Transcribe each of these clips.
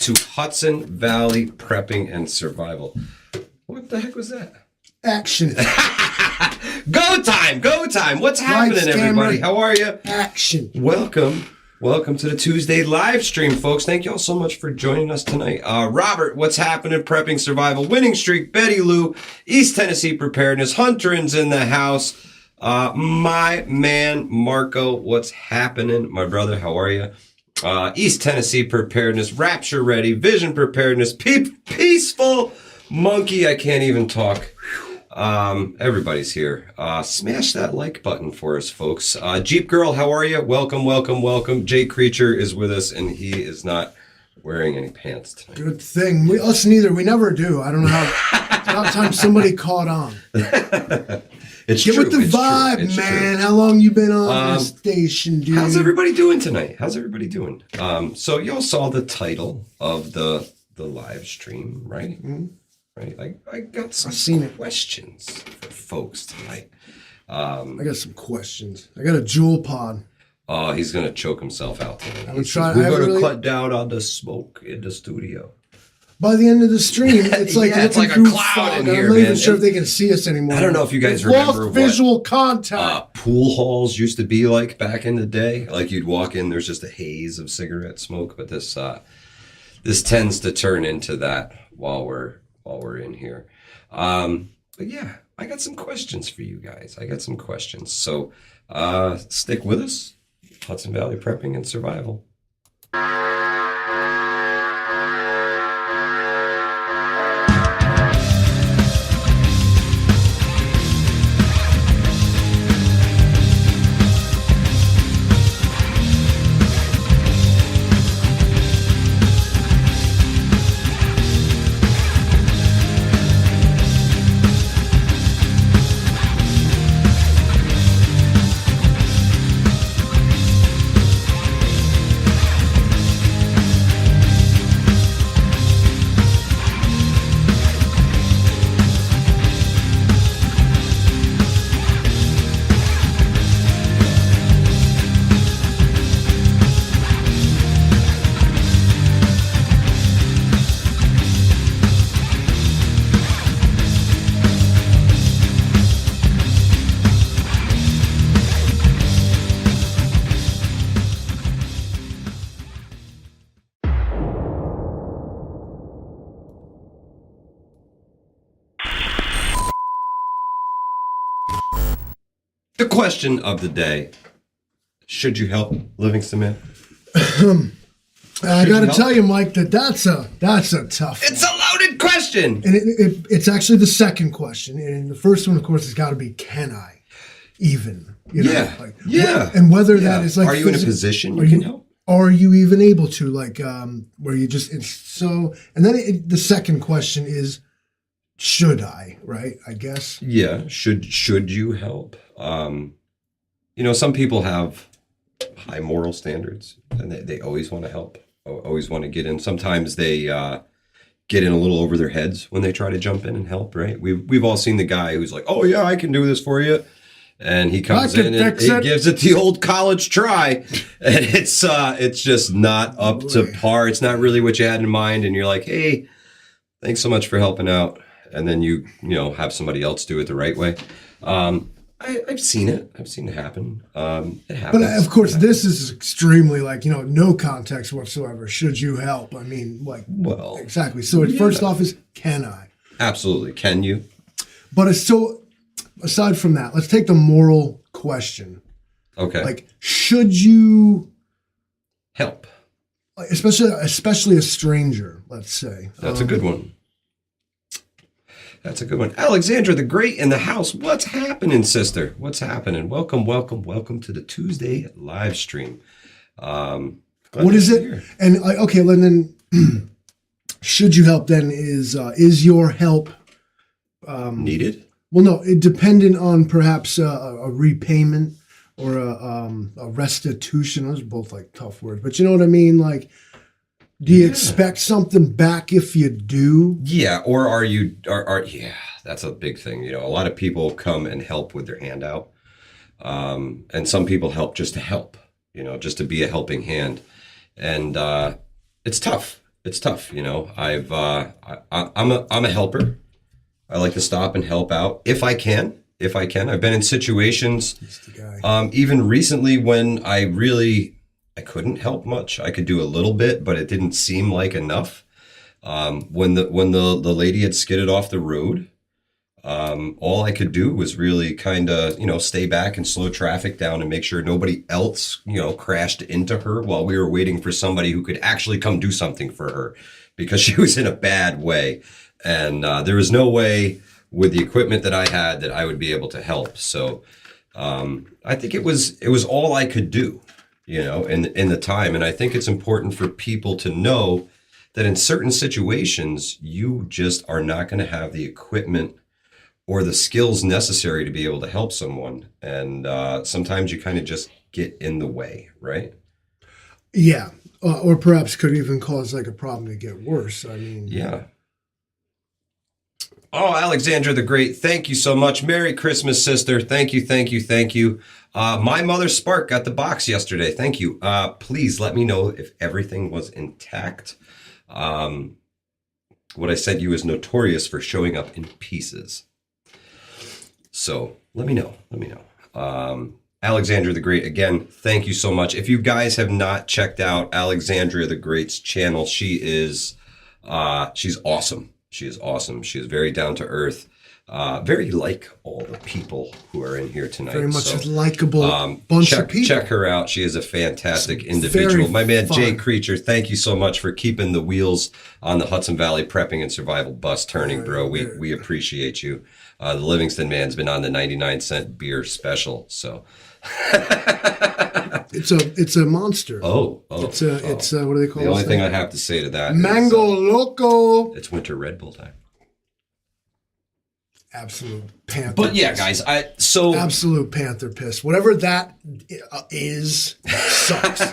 to Hudson Valley Prepping and Survival. What the heck was that? Action. Go time. What's happening, Lights, everybody? camera, How are you? Action. Welcome to the Tuesday live stream, folks. Thank you all so much for joining us tonight. Robert, what's happening? Prepping Survival, Winning Streak, Betty Lou, East Tennessee Preparedness, Hunterin's in the house. My man, Marco, what's happening? My brother, how are you? East Tennessee Preparedness, Rapture Ready, Vision Preparedness, Peaceful Monkey, I can't even talk. Everybody's here. Smash that like button for us, folks. Jeep Girl, how are you? Welcome. Jay Creature is with us, and he is not wearing any pants tonight. Good thing. Us neither. We never do. I don't know how. It's about time somebody caught on. It's Get true. with the vibe, It's man. true. How long you been on this station, dude? How's everybody doing tonight? So y'all saw the title of the live stream, right? Mm-hmm. Right. I got some questions for folks tonight. I got some questions. I got a jewel pod. Oh, he's gonna choke himself out tonight. I'm trying. We're gonna cut down on the smoke in the studio. By the end of the stream, it's like it's like a through cloud fog. in here, I'm not man. even sure if they can see us anymore. I don't know if you guys We've remember lost visual contact. Pool halls used to be like back in the day. Like you'd walk in, there's just a haze of cigarette smoke. But this tends to turn into that while we're in here. But yeah, I got some questions for you guys. So stick with us. Hudson Valley Prepping and Survival. The question of the day: should you help Livingston Man? I got to tell you, Mike, that's a tough one. It's a loaded question. And it's actually the second question. And the first one, of course, has got to be, can I even? You know, Yeah. Whether that is like... Are you in a position you can help? Are you even able to? Like, where you just... So, and then the second question is, should I, right? I guess. Yeah. Should you help? Some people have high moral standards and they always want to help, always want to get in. Sometimes they get in a little over their heads when they try to jump in and help, right? We've all seen the guy who's like, oh yeah, I can do this for you. And he comes in and he gives it the old college try. And it's just not up to par. It's not really what you had in mind. And you're like, hey, thanks so much for helping out. And then you have somebody else do it the right way. I've seen it. I've seen it happen. It happens. But of course, this is extremely no context whatsoever. Should you help? I mean, exactly. So first off is, can I? Absolutely. Can you? But so aside from that, let's take the moral question. Okay. Like, should you help? Especially a stranger, let's say. That's a good one. That's a good one. Alexandra the Great in the house. What's happening, sister? What's happening? Welcome to the Tuesday live stream. What is it? Here. And then should you help? Then is your help needed? Well, no, it dependent on perhaps a repayment or a restitution. Those are both like tough words, but you know what I mean. Like, do you expect something back if you do? Yeah, or are you? Yeah, that's a big thing. A lot of people come and help with their hand out, and some people help just to help. Just to be a helping hand, and it's tough. It's tough, you know. I'm a helper. I like to stop and help out if I can. If I can, I've been in situations, He's the guy. even recently when I couldn't help much. I could do a little bit, but it didn't seem like enough. When the lady had skidded off the road, all I could do was really kind of, stay back and slow traffic down and make sure nobody else, crashed into her while we were waiting for somebody who could actually come do something for her because she was in a bad way. And there was no way with the equipment that I had that I would be able to help. So I think it was all I could do, in the time. And I think it's important for people to know that in certain situations, you just are not going to have the equipment or the skills necessary to be able to help someone. And sometimes you kind of just get in the way, right? Yeah. Or perhaps could even cause like a problem to get worse. I mean, yeah. Oh, Alexandra the Great, thank you so much. Merry Christmas, sister. Thank you, thank you, thank you. My mother Spark got the box yesterday. Thank you. Please let me know if everything was intact. What I sent you is notorious for showing up in pieces. So let me know. Alexandra the Great, again, thank you so much. If you guys have not checked out Alexandria the Great's channel, she's awesome. She is awesome. She is very down to earth. Very like all the people who are in here tonight. very much a likable bunch of people. Check her out. She is a fantastic individual. My man, fun. Jay Creature, thank you so much for keeping the wheels on the Hudson Valley Prepping and Survival bus turning, bro. We appreciate you. The Livingston man's been on the 99-cent beer special, so. It's a monster. It's what do they call it? The only thing I have to say to that Mango Loco. It's winter Red Bull time. Absolute panther. But yeah, guys, absolute panther piss. Whatever that is sucks.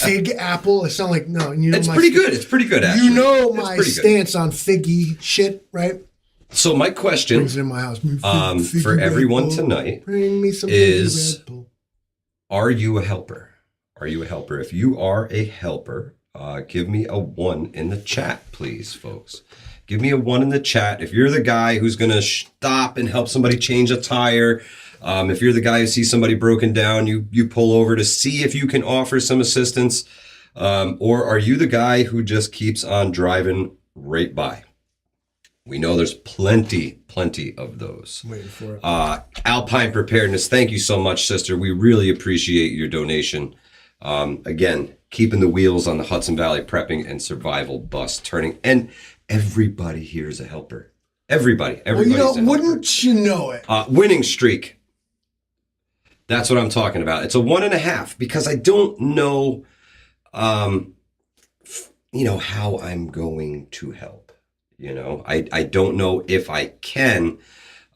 Fig apple. It sounds like no. You know, it's pretty good. It's pretty good, actually. You know my stance on figgy shit, right? So my question brings it in my house. For everyone tonight bring me some is: Red Bull. Are you a helper? Are you a helper? If you are a helper, give me a 1 in the chat, please, folks. Give me a 1 in the chat. If you're the guy who's going to stop and help somebody change a tire, if you're the guy who sees somebody broken down, you pull over to see if you can offer some assistance, or are you the guy who just keeps on driving right by? We know there's plenty of those. Waiting for it. Alpine Preparedness, thank you so much, sister. We really appreciate your donation. Again, keeping the wheels on the Hudson Valley Prepping and Survival bus turning. And everybody here is a helper. Everybody. Wouldn't you know it? Winning streak. That's what I'm talking about. It's a 1.5 because I don't know, how I'm going to help. I don't know if I can.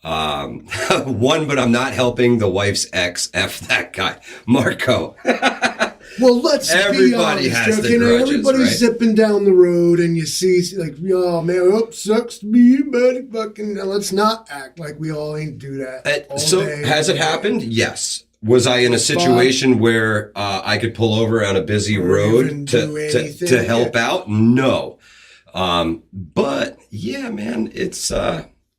1, but I'm not helping the wife's ex. F that guy. Marco. Well, let's Everybody be honest. has the grudges, everybody's right? zipping down the road and you see like, oh man, sucks to be you, buddy. Fucking, let's not act like we all ain't do that. So has it happened? Yes. Was I in a situation where I could pull over on a busy road to help out? No. But yeah, man, it's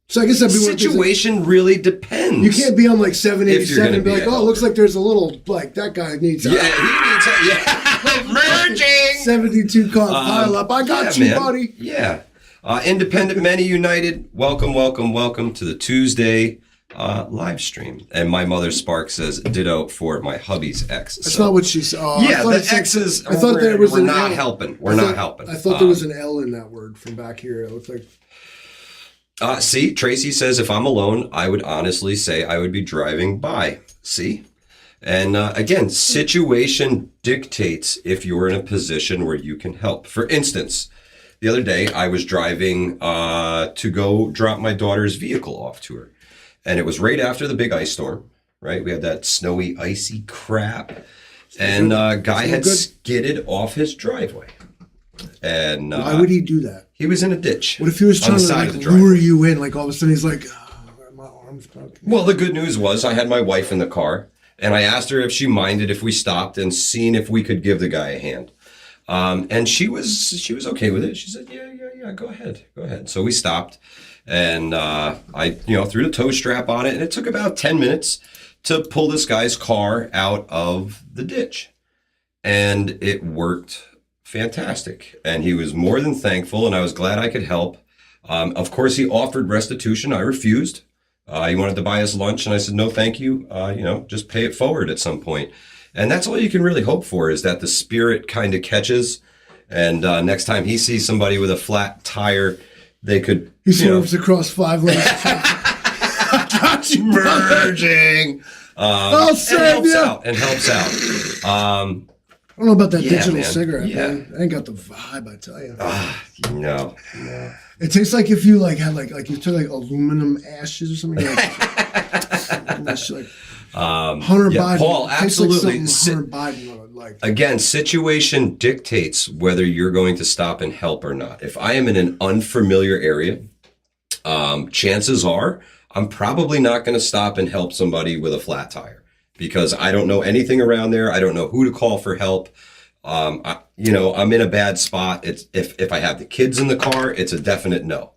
so I guess that'd be situation really depends. You can't be on like 787 and be like, helper. looks like there's a little like that guy needs he needs merging 72 car pile up. I got you, man. buddy. Yeah. Independent Many United, welcome to the Tuesday live stream. And my mother Spark says ditto for my hubby's ex. That's not what she said. Oh, yeah, the exes. I thought there was we're not helping. We're not helping. I thought there was an L in that word from back here. It looked like. See, Tracy says if I'm alone, I would honestly say I would be driving by. See? And again, situation dictates if you're in a position where you can help. For instance, the other day I was driving to go drop my daughter's vehicle off to her. And it was right after the big ice storm, right? We had that snowy, icy crap. And a guy had skidded off his driveway. And why would he do that? He was in a ditch. What if he was trying to like, lure you in? Like all of a sudden he's like, my arm's broken. Well, the good news was I had my wife in the car. And I asked her if she minded if we stopped and seen if we could give the guy a hand. And she was okay with it. She said, yeah, go ahead. So we stopped, and I threw the tow strap on it, and it took about 10 minutes to pull this guy's car out of the ditch. And it worked fantastic. And he was more than thankful, and I was glad I could help. Of course, he offered restitution. I refused. He wanted to buy us lunch, and I said, no, thank you. Just pay it forward at some point. And that's all you can really hope for, is that the spirit kind of catches. And next time he sees somebody with a flat tire, they could... He swerves across 5 lanes. Merging. I'll save you. And helps out. I don't know about that digital man. cigarette, man. I ain't got the vibe, I tell you. No. It tastes like if you had you took aluminum ashes or something. Hunter Biden. Paul, absolutely. Hunter Biden would like. Again, situation dictates whether you're going to stop and help or not. If I am in an unfamiliar area, chances are I'm probably not going to stop and help somebody with a flat tire, because I don't know anything around there. I don't know who to call for help. I'm in a bad spot. It's if I have the kids in the car, it's a definite no.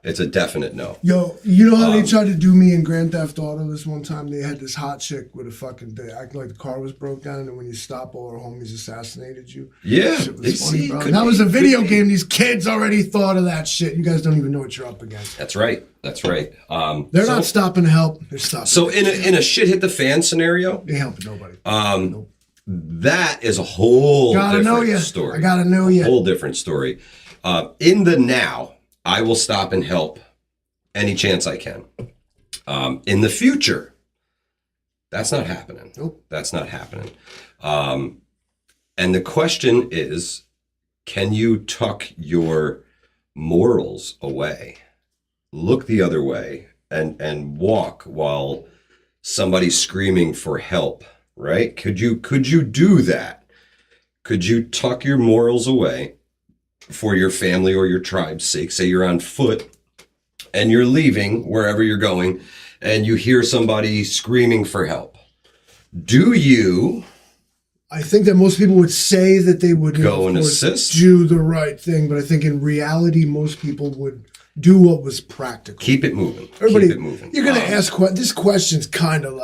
It's a definite no. Yo, you know how they tried to do me in Grand Theft Auto this one time? They had this hot chick with a fucking day, acting like the car was broke down, and when you stop, all her homies assassanated you. Yeah, shit was funny, bro. That was a video game. These kids already thought of that shit. You guys don't even know what you're up against. That's right. They're not stopping to help. They're stopping. So in a shit hit the fan scenario, they helping nobody. Nope. That is a whole different story. I gotta know you. A whole different story. In the now, I will stop and help any chance I can. In the future, that's not happening. Nope. That's not happening. And the question is, can you tuck your morals away, look the other way, and walk while somebody's screaming for help, right? Could you do that? Could you tuck your morals away for your family or your tribe's sake? Say you're on foot and you're leaving wherever you're going, and you hear somebody screaming for help. Do you... I think that most people would say that they would go and assist, do the right thing, but I think in reality, most people would do what was practical. Keep it moving. Everybody, keep it moving. You're going to ask this question's kind of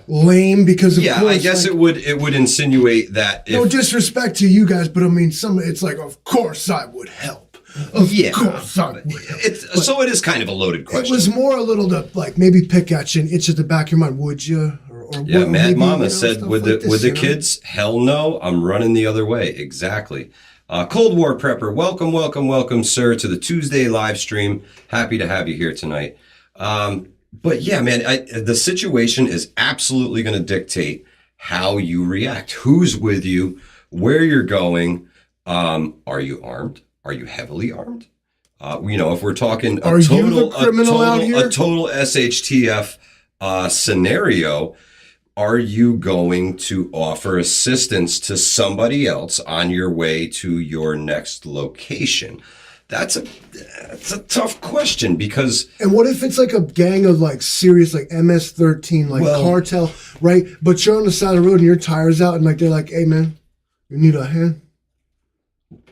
lame because of course. I guess it would insinuate that. No disrespect to you guys, but I mean, it's like, of course I would help. Of course I would help. So it is kind of a loaded question. It was more a little to maybe pick at you and itch at the back of your mind. Would you? Mad Mama said with the kids, hell no, I'm running the other way. Exactly. Cold War Prepper, welcome, sir, to the Tuesday live stream. Happy to have you here tonight. But yeah, man, the situation is absolutely going to dictate how you react. Who's with you? Where you're going? Are you armed? Are you heavily armed? If we're talking a total SHTF scenario, are you going to offer assistance to somebody else on your way to your next location? That's a tough question because... And what if it's like a gang of serious MS-13 cartel, right? But you're on the side of the road and your tire's out and they're like, hey man, you need a hand?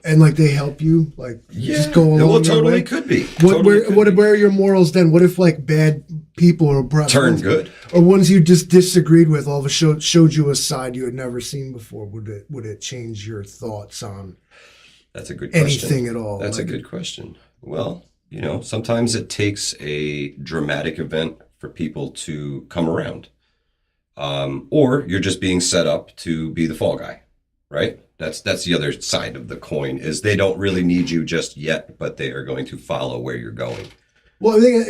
And they help you, just go along. Well, totally could be. Where are your morals then? What if bad people or turn good, or ones you just disagreed with all of a showed you a side you had never seen before? Would it change your thoughts on? That's a good question. Anything at all? That's a good question. Well, sometimes it takes a dramatic event for people to come around, or you're just being set up to be the fall guy, right? That's the other side of the coin, is they don't really need you just yet, but they are going to follow where you're going. Well, I think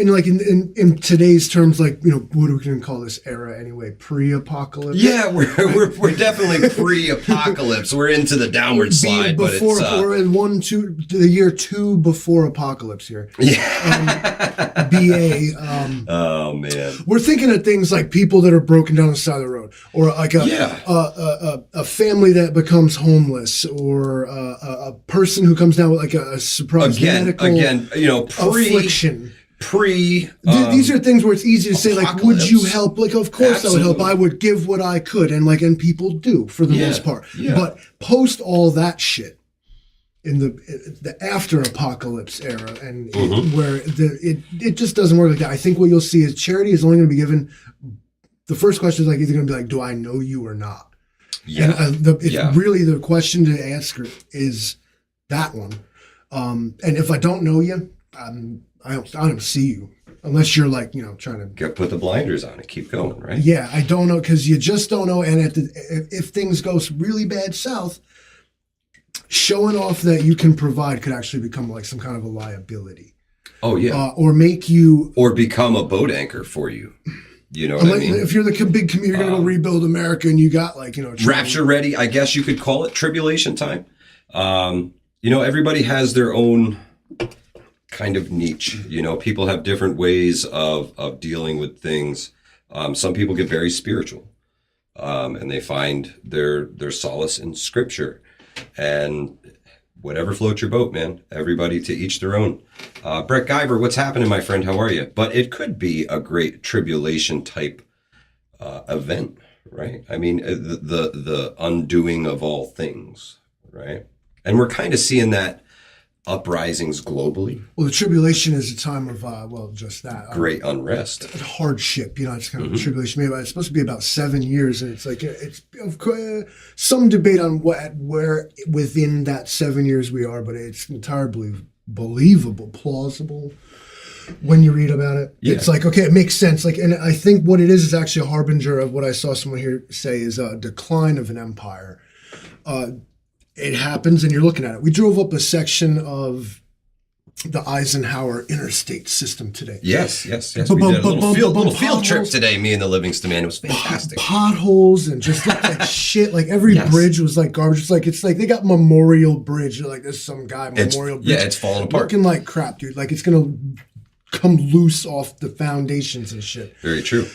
in today's terms, what are we going to call this era anyway? Pre-apocalypse? Yeah, we're definitely pre-apocalypse. We're into the downward slide, we're in the year 2 before apocalypse here. Yeah. BA. Oh man. We're thinking of things like people that are broken down on the side of the road, or a family that becomes homeless, or a person who comes down with a surprise medical affliction. These are things where it's easy to say, like, would you help? Like, of course I would help. I would give what I could, and people do for the most part. Yeah. But post all that shit in the after apocalypse era, and where it just doesn't work like that. I think what you'll see is charity is only going to be given. The first question is like either going to be like, do I know you or not? Yeah. And really the question to ask is that one. And if I don't know you, I don't see you unless you're like, trying to put the blinders on and keep going, right? Yeah, I don't know because you just don't know. And if things go really bad south, showing off that you can provide could actually become like some kind of a liability. Oh yeah, or become a boat anchor for you. You know what I mean? If you're the big community, you're going to rebuild America, and you got rapture ready. I guess you could call it tribulation time. Everybody has their own kind of niche. People have different ways of dealing with things. Some people get very spiritual, and they find their solace in scripture, and whatever floats your boat, man. Everybody to each their own. Brett Guyver, what's happening, my friend? How are you? But it could be a great tribulation type event, right? I mean, the undoing of all things, right? And we're kind of seeing that uprisings globally. Well, the tribulation is a time of, just that. Great unrest. Hardship, it's kind of a tribulation. Maybe it's supposed to be about 7 years, and it's like, it's of course, some debate on where within that 7 years we are, but it's entirely believable, plausible when you read about it. Yeah. It's like, okay, it makes sense. Like, and I think what it is actually a harbinger of what I saw someone here say is a decline of an empire. It happens, and you're looking at it. We drove up a section of the Eisenhower interstate system today. Yes. We did a little field trip today, me and the Livingston man. It was fantastic. Potholes and just looked like shit. Like every bridge was like garbage. It's like they got Memorial Bridge. They're like, there's some guy, Memorial Bridge. Yeah, it's falling apart. Looking like crap, dude. Like it's going to come loose off the foundations and shit. Very true.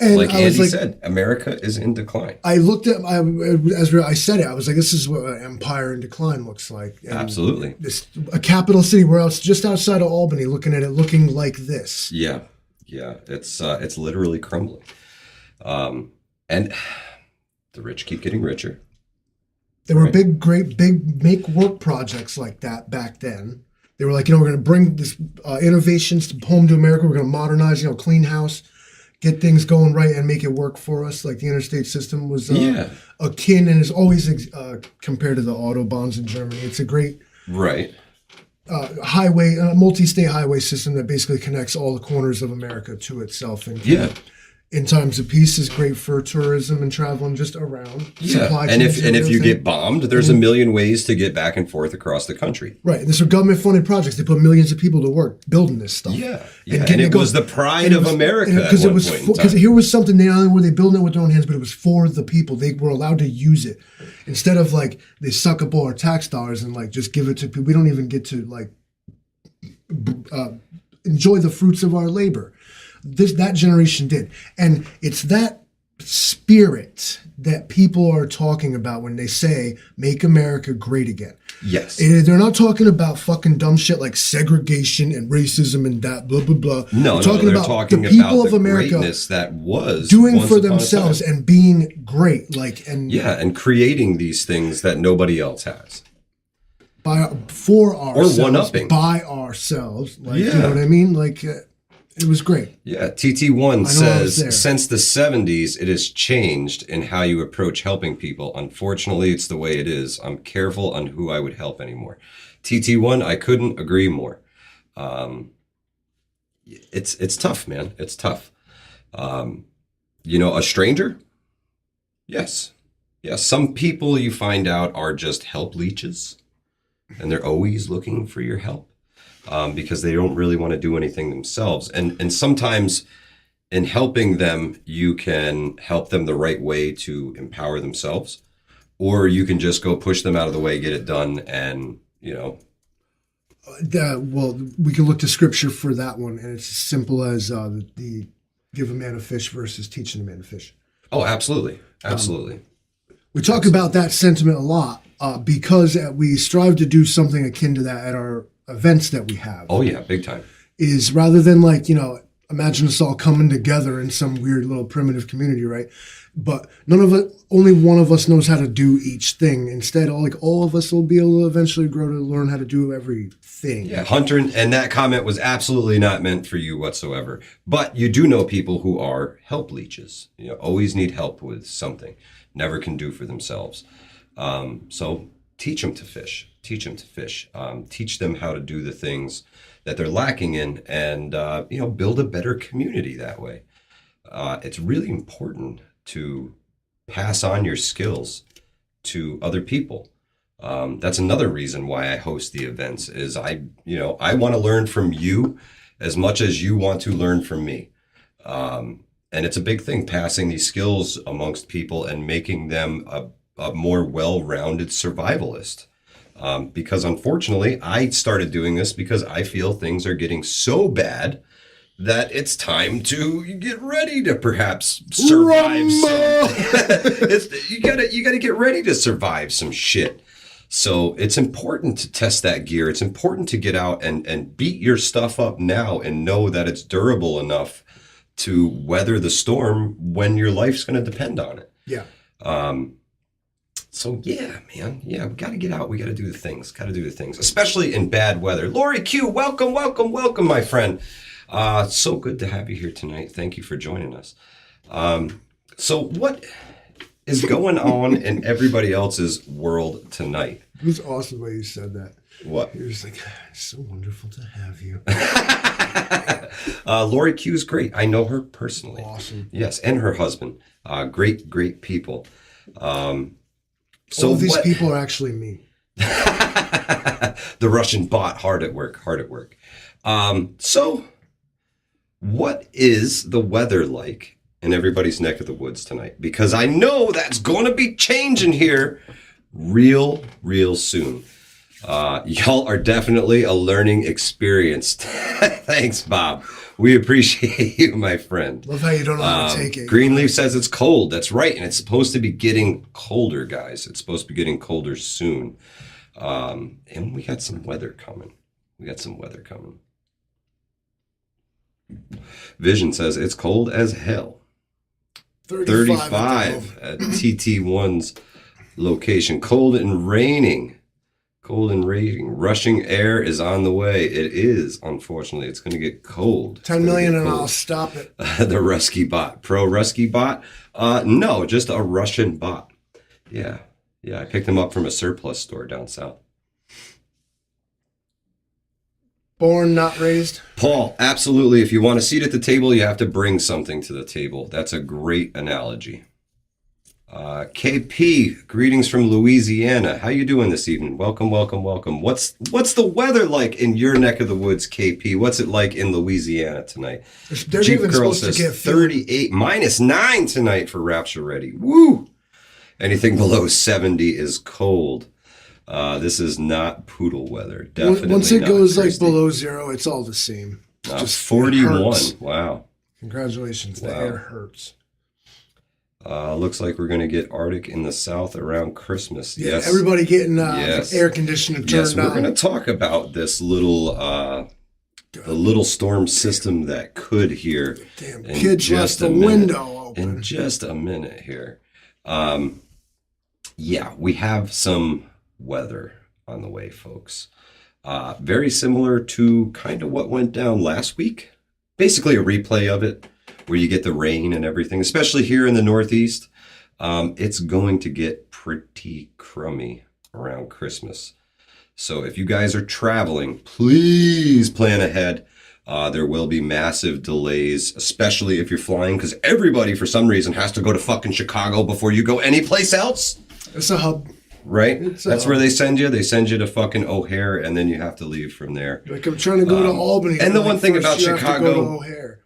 And like Andy said, America is in decline. I looked at, as I said it, I was like, this is what an empire in decline looks like. And absolutely. A capital city, we're just outside of Albany, looking at it, looking like this. Yeah. It's literally crumbling. And the rich keep getting richer. There were big make work projects like that back then. They were like, we're going to bring this innovations home to America. We're going to modernize, clean house, get things going right, and make it work for us. Like the interstate system was akin and is always compared to the autobahns in Germany. It's a great highway, multi-state highway system that basically connects all the corners of America to itself. And in times of peace is great for tourism and traveling just around. Yeah, and if you get bombed, there's a million ways to get back and forth across the country. Right, and these are government-funded projects. They put millions of people to work building this stuff. Yeah. And it was the pride of America because here was something not only were they building it with their own hands, but it was for the people. They were allowed to use it instead of like they suck up all our tax dollars and like just give it to people. We don't even get to like enjoy the fruits of our labor. That generation did. And it's that spirit that people are talking about when they say, make America great again. Yes. They're not talking about fucking dumb shit like segregation and racism and that blah, blah, blah. No, they're talking the people of America greatness that was doing for themselves and being great. And creating these things that nobody else has. For ourselves. Or one-upping. By ourselves. You know what I mean? It was great. Yeah, TT1 says, since the 70s, it has changed in how you approach helping people. Unfortunately, it's the way it is. I'm careful on who I would help anymore. TT1, I couldn't agree more. It's tough, man. It's tough. A stranger? Yes. Yeah, some people you find out are just help leeches, and they're always looking for your help. Because they don't really want to do anything themselves. And sometimes in helping them, you can help them the right way to empower themselves, or you can just go push them out of the way, get it done, and, we can look to scripture for that one, and it's as simple as the give a man a fish versus teaching a man to fish. Oh, absolutely. We talk about that sentiment a lot because we strive to do something akin to that at our events that we have. Oh yeah, big time. is rather than like, imagine us all coming together in some weird little primitive community, right? But only one of us knows how to do each thing. Instead, all of us will be able to eventually grow to learn how to do everything. Yeah, Hunter, and that comment was absolutely not meant for you whatsoever. But you do know people who are help leeches. Always need help with something. Never can do for themselves. So teach them to fish. Teach them to fish. Teach them how to do the things that they're lacking in, and build a better community that way. It's really important to pass on your skills to other people. That's another reason why I host the events. Is I want to learn from you as much as you want to learn from me. And it's a big thing, passing these skills amongst people and making them a more well-rounded survivalist. Because unfortunately, I started doing this because I feel things are getting so bad that it's time to get ready to perhaps survive you gotta get ready to survive some shit. So it's important to test that gear. It's important to get out and beat your stuff up now and know that it's durable enough to weather the storm when your life's going to depend on it. Yeah. So yeah, man. Yeah, we got to get out. We got to do the things. Especially in bad weather. Lori Q, welcome, my friend. So good to have you here tonight. Thank you for joining us. So what is going on in everybody else's world tonight? It was awesome the way you said that. What? You're just like, it's so wonderful to have you. Lori Q is great. I know her personally. Awesome. Yes, and her husband. Great people. So all these people are actually me. The Russian bot, hard at work. So what is the weather like in everybody's neck of the woods tonight? Because I know that's going to be changing here real soon. Y'all are definitely a learning experience. Thanks, Bob. We appreciate you, my friend. Love how you don't know how to take it. Greenleaf says it's cold. That's right. And it's supposed to be getting colder, guys. It's supposed to be getting colder soon. And we got some weather coming. Vision says it's cold as hell. 35 at TT1's location. Cold and raining. Rushing air is on the way. It is, unfortunately. It's going to get cold. 10 million and I'll stop it. The Rusky bot. Pro Rusky bot? No, just a Russian bot. Yeah, I picked him up from a surplus store down south. Born, not raised. Paul, absolutely. If you want a seat at the table, you have to bring something to the table. That's a great analogy. KP, greetings from Louisiana. How you doing this evening? Welcome. What's the weather like in your neck of the woods, KP? What's it like in Louisiana tonight? They're Jeep even Girl supposed to says get -38 -9 tonight for Rapture Ready. Woo! Anything below 70 is cold. This is not poodle weather. Definitely once it not goes Thursday. like below zero, it's all the same. It's just 41. hurts. Wow. Congratulations. The air hurts. Looks like we're going to get Arctic in the south around Christmas. Yeah, yes. everybody getting Yes. air conditioner turned Yes, we're on. going to talk about this little the little storm system that could here Damn in kids left just the a minute. window open. In just a minute here. Yeah, we have some weather on the way, folks. Very similar to kind of what went down last week. Basically a replay of it, where you get the rain and everything, especially here in the Northeast. It's going to get pretty crummy around Christmas. So if you guys are traveling, please plan ahead. There will be massive delays, especially if you're flying, because everybody, for some reason, has to go to fucking Chicago before you go anyplace else. It's a hub. Right? That's where they send you. They send you to fucking O'Hare, and then you have to leave from there. Like I'm trying to go to Albany. And the one thing first about you have to go Chicago, to O'Hare.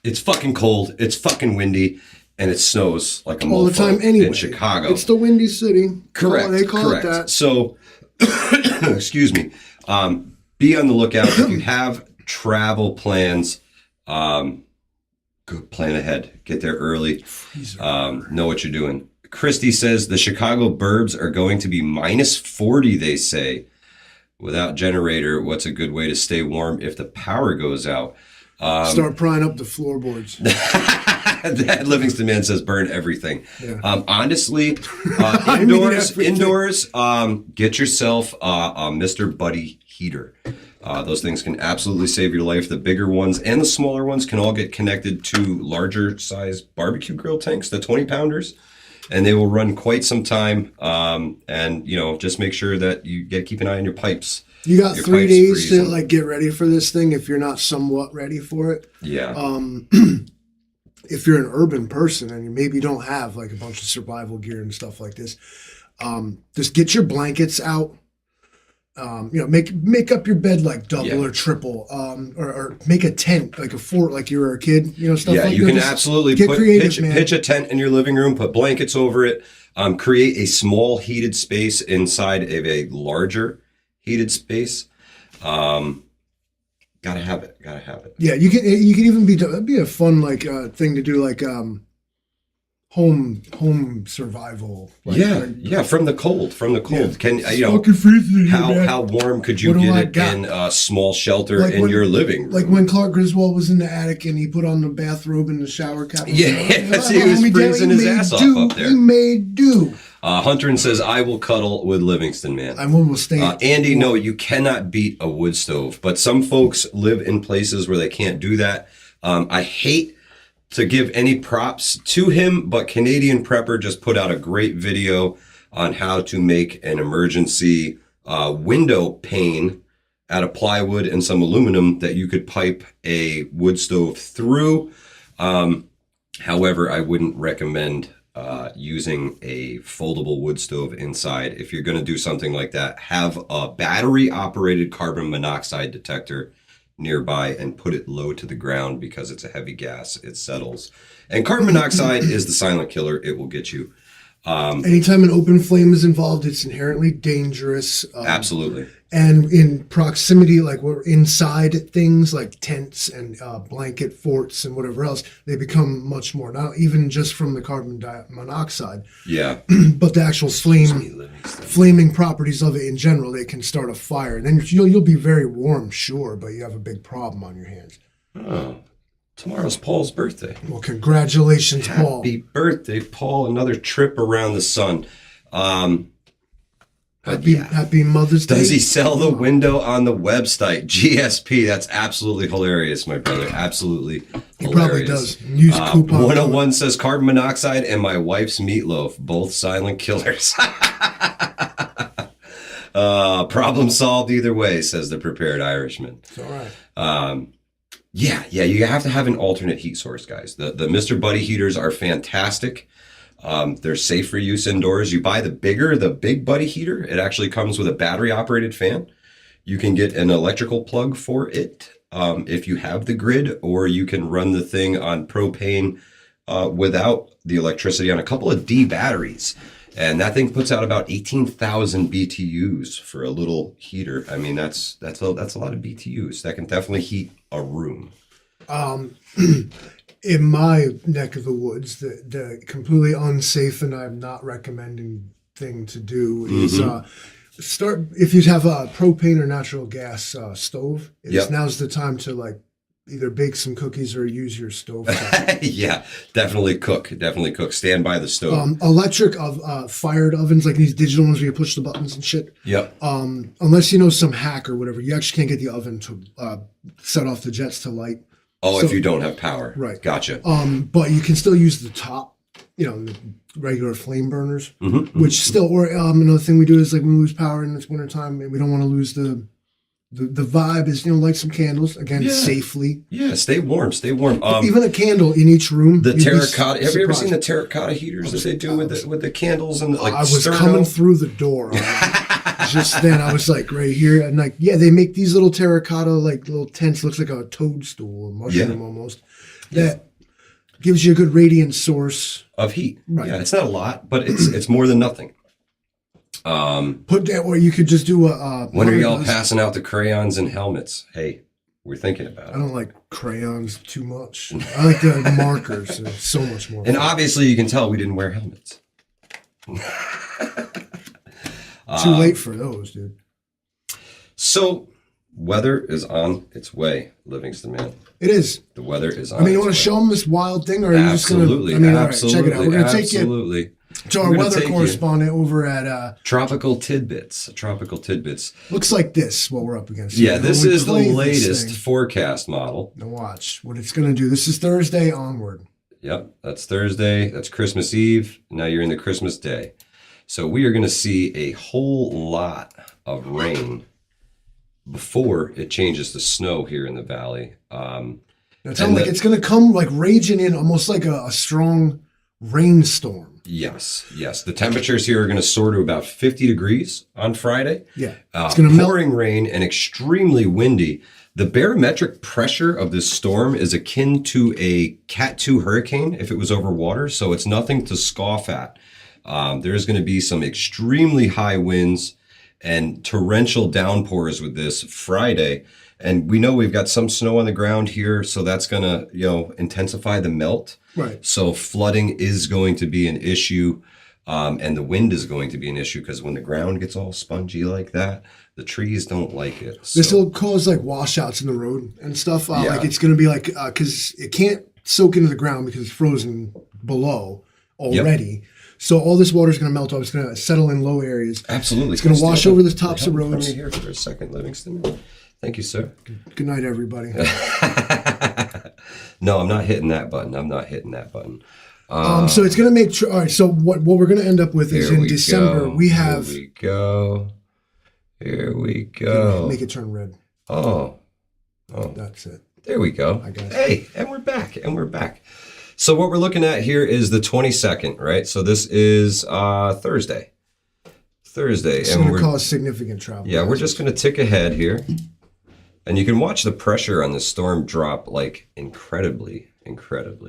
it's fucking cold, it's fucking windy, and it snows like a All the time mofo anyway. in Chicago. It's the Windy City. Correct. They call correct. it that. So, excuse me. Be on the lookout if you have travel plans. Good, plan ahead. Get there early. Know what you're doing. Christy says the Chicago burbs are going to be -40. They say. without generator, what's a good way to stay warm if the power goes out? Start prying up the floorboards. That Livingston Man says burn everything. Yeah. Honestly, indoors, get yourself a Mr. Buddy heater. Those things can absolutely save your life. The bigger ones and the smaller ones can all get connected to larger size barbecue grill tanks, the 20 pounders, and they will run quite some time. And just make sure that you keep an eye on your pipes. You got 3 days to like get ready for this thing if you're not somewhat ready for it. Yeah. If you're an urban person and you maybe don't have like a bunch of survival gear and stuff like this, just get your blankets out. Make up your bed like double or triple, or make a tent like a fort like you were a kid. Stuff like that. Yeah, you can absolutely pitch a tent in your living room, put blankets over it, create a small heated space inside of a larger heated space. Gotta have it. Yeah, you can even that'd be a fun thing to do, like home survival. From the cold. Yeah. Can fucking freezing how warm could you get it in a small shelter in your living room? Like when Clark Griswold was in the attic and he put on the bathrobe and the shower cap. He was freezing his ass off up there. He made do. Hunter says, I will cuddle with Livingston Man. I will stay. Andy, no, you cannot beat a wood stove. But some folks live in places where they can't do that. I hate to give any props to him, but Canadian Prepper just put out a great video on how to make an emergency window pane out of plywood and some aluminum that you could pipe a wood stove through. However, I wouldn't recommend using a foldable wood stove inside. If you're going to do something like that, have a battery operated carbon monoxide detector nearby and put it low to the ground, because it's a heavy gas. It settles. And carbon monoxide is the silent killer. It will get you. Anytime an open flame is involved, it's inherently dangerous. Absolutely. And in proximity, like we're inside things like tents and blanket forts and whatever else, they become much more, not even just from the carbon monoxide. Yeah. But the actual flaming properties of it in general, they can start a fire. And then you'll be very warm, sure, but you have a big problem on your hands. Oh. Tomorrow's Paul's birthday. Well, congratulations, Paul. Happy birthday, Paul. Another trip around the sun. Happy Mother's Day. Does he sell the window on the website? GSP. That's absolutely hilarious, my brother. Absolutely hilarious. He probably does. Use coupon. 101 says carbon monoxide and my wife's meatloaf. Both silent killers. Problem solved either way, says the prepared Irishman. It's all right. Yeah, you have to have an alternate heat source, guys. The Mr. Buddy heaters are fantastic. They're safe for use indoors. You buy the big Buddy heater. It actually comes with a battery-operated fan. You can get an electrical plug for it if you have the grid, or you can run the thing on propane without the electricity on a couple of D batteries. And that thing puts out about 18,000 BTUs for a little heater. I mean, that's a lot of BTUs. That can definitely heat a room. In my neck of the woods, the completely unsafe and I'm not recommending thing to do is start, if you have a propane or natural gas stove. Now's the time to either bake some cookies or use your stove. Yeah, definitely cook. Stand by the stove. Electric fired ovens, like these digital ones where you push the buttons and shit. Yep. Unless you know some hack or whatever, you actually can't get the oven to set off the jets to light. Oh, if you don't have power. Right. Gotcha. But you can still use the top, the regular flame burners, which still, or another thing we do is when we lose power in this wintertime and we don't want to lose the vibe is, light some candles, again, safely. Yeah, stay warm. Even a candle in each room. The terracotta, have you ever seen the terracotta heaters that they do with the candles? And I was coming through the door. Just then, I was right here. And they make these little terracotta, little tents, looks like a toadstool, a mushroom almost. That gives you a good radiant source of heat. Right. Yeah, it's not a lot, but it's more than nothing. Put that where you could just do a. When are y'all passing out the crayons and helmets? Hey, we're thinking about it. I don't like crayons too much. I like the markers. It's so much more. And obviously, you can tell we didn't wear helmets. Too late for those, dude. So, weather is on its way, Livingston, man. It is. The weather is on I mean, you its want to way. show them this wild thing, or are you just going Absolutely. to? I mean, Absolutely. all right, check it out. We're going to take you Absolutely. to our We're gonna weather take you- correspondent over at. Tropical Tidbits. Tropical Tidbits. Looks like this. What we're up against. Yeah, So this when we is the play this latest thing, forecast model. now watch what it's going to do. This is Thursday onward. Yep, that's Thursday. That's Christmas Eve. Now you're in the Christmas day. So we are going to see a whole lot of rain before it changes to snow here in the valley. Now, it sounds like it's going to come like raging in, almost like a strong rainstorm. Yes. The temperatures here are going to soar to about 50 degrees on Friday. Yeah, it's going to melt. Pouring rain and extremely windy. The barometric pressure of this storm is akin to a Cat 2 hurricane if it was over water, so it's nothing to scoff at. There's going to be some extremely high winds and torrential downpours with this Friday. And we know we've got some snow on the ground here, so that's going to, intensify the melt. Right. So flooding is going to be an issue, and the wind is going to be an issue because when the ground gets all spongy like that, the trees don't like it. So. This will cause like washouts in the road and stuff. Yeah. Like it's going to be like because it can't soak into the ground because it's frozen below already. Yep. So all this water is going to melt off. It's going to settle in low areas. Absolutely. It's going to wash over the tops of roads. From me here for a second, Livingston. Thank you, sir. Good night, everybody. No, I'm not hitting that button. So it's going to make all right. So what we're going to end up with is in December we have. Here we go. Make it turn red. Oh, that's it. There we go. I guess. Hey, and we're back. So what we're looking at here is the 22nd, right? So this is Thursday. It's going to cause significant travel. Yeah, we're just going to tick ahead here. And you can watch the pressure on this storm drop like incredibly.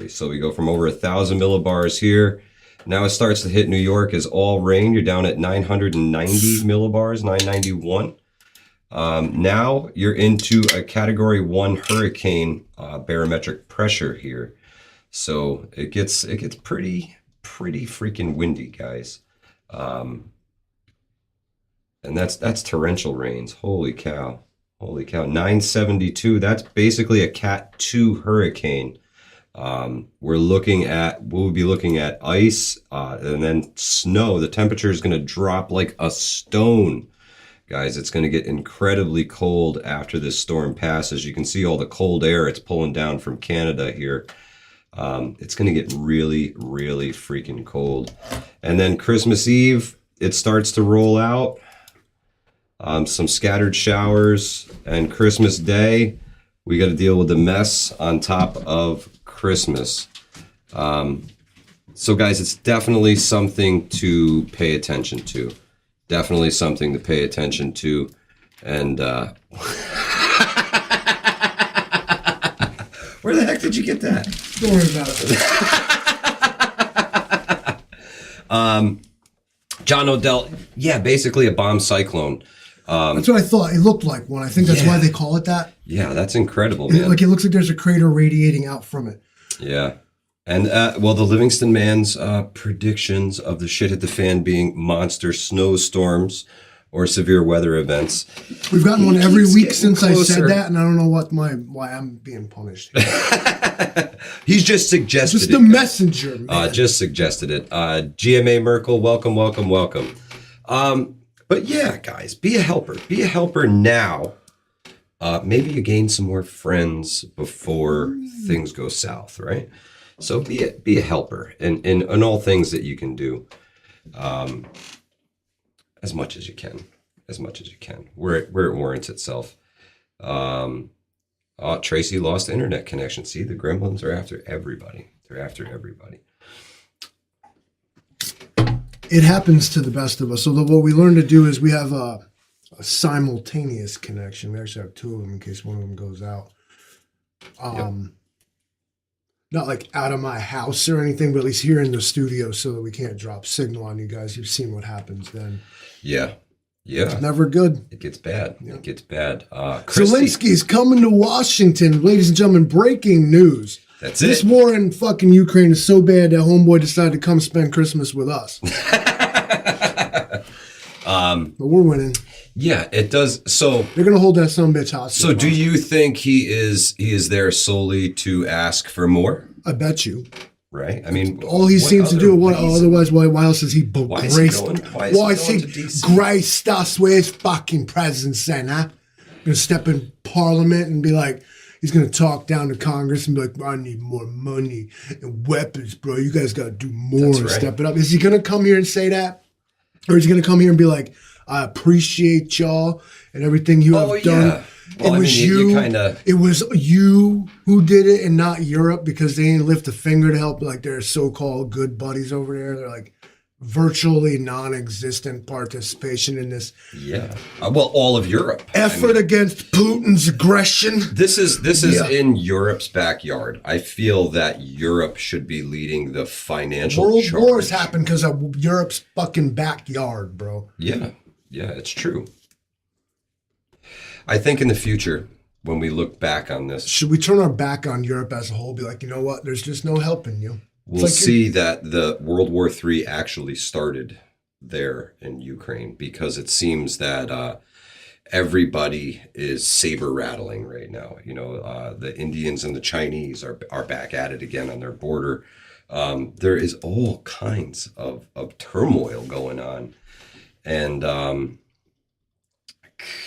So we go from over 1,000 millibars here. Now it starts to hit New York as all rain. You're down at 990 millibars, 991. Now you're into a Category 1 hurricane barometric pressure here. So it gets pretty freaking windy, guys. And that's torrential rains. Holy cow. 972. That's basically a Cat 2 hurricane. We'll be looking at ice and then snow. The temperature is going to drop like a stone. Guys, it's going to get incredibly cold after this storm passes. You can see all the cold air it's pulling down from Canada here. It's going to get really freaking cold. And then Christmas Eve, it starts to roll out. Some scattered showers, and Christmas Day, we got to deal with the mess on top of Christmas. So guys, it's definitely something to pay attention to. And where the heck did you get that? Don't worry about it. John Odell, yeah, basically a bomb cyclone. That's what I thought it looked like one. I think that's why they call it that. Yeah, that's incredible, man. It looks like there's a crater radiating out from it. Yeah. And, the Livingston man's predictions of the shit hit the fan being monster snowstorms or severe weather events. We've gotten one every week since I said that, and I don't know why I'm being punished. He's just suggested just a messenger, man. Just suggested it. GMA Merkel, welcome. But yeah, guys, be a helper. Be a helper now. Maybe you gain some more friends before things go south, right? So be a helper in all things that you can do, as much as you can, where it warrants itself. Tracy lost internet connection. See, the gremlins are after everybody. It happens to the best of us. So what we learn to do is we have a simultaneous connection. We actually have two of them in case one of them goes out. Not like out of my house or anything, but at least here in the studio so that we can't drop signal on you guys. You've seen what happens then. Yeah. It's never good. It gets bad. Yeah. Zelensky's coming to Washington. Ladies and gentlemen, breaking news. That's this war in fucking Ukraine is so bad that homeboy decided to come spend Christmas with us. But we're winning. Yeah, it does. So They're going to hold that son of a bitch hostage. So do you think he is there solely to ask for more? I bet you. Right? I mean, all he seems to do, otherwise, why else is he graced us with his fucking presence then, huh? Gonna step in Parliament and be like, he's gonna talk down to Congress and be like, I need more money and weapons, bro. You guys gotta do more and step it up. Is he gonna come here and say that? Or is he gonna come here and be like, I appreciate y'all and everything you have done. Yeah. Well, it was you who did it and not Europe because they didn't lift a finger to help like their so-called good buddies over there. They're like virtually non-existent participation in this. Yeah. Well, all of Europe. Effort against Putin's aggression. This is in Europe's backyard. I feel that Europe should be leading the financial World charge. wars happen because of Europe's fucking backyard, bro. Yeah. Yeah, it's true. I think in the future, when we look back on this... Should we turn our back on Europe as a whole? Be like, you know what? There's just no helping you. We'll see that the World War III actually started there in Ukraine because it seems that everybody is saber rattling right now. You know, the Indians and the Chinese are back at it again on their border. There is all kinds of turmoil going on. And...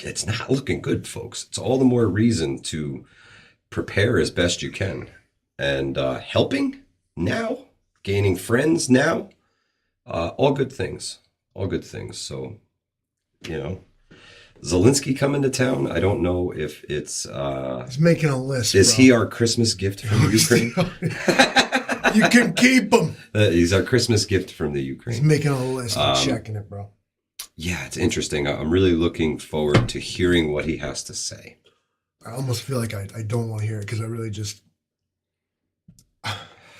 it's not looking good, folks. It's all the more reason to prepare as best you can. And helping now, gaining friends now, all good things. All good things. So, you know, Zelensky coming to town. I don't know if it's... he's making a list, Is he our Christmas gift from Ukraine? You can keep him. He's our Christmas gift from the Ukraine. He's making a list and checking it, bro. Yeah, it's interesting. I'm really looking forward to hearing what he has to say. I almost feel like I don't want to hear it because I really just...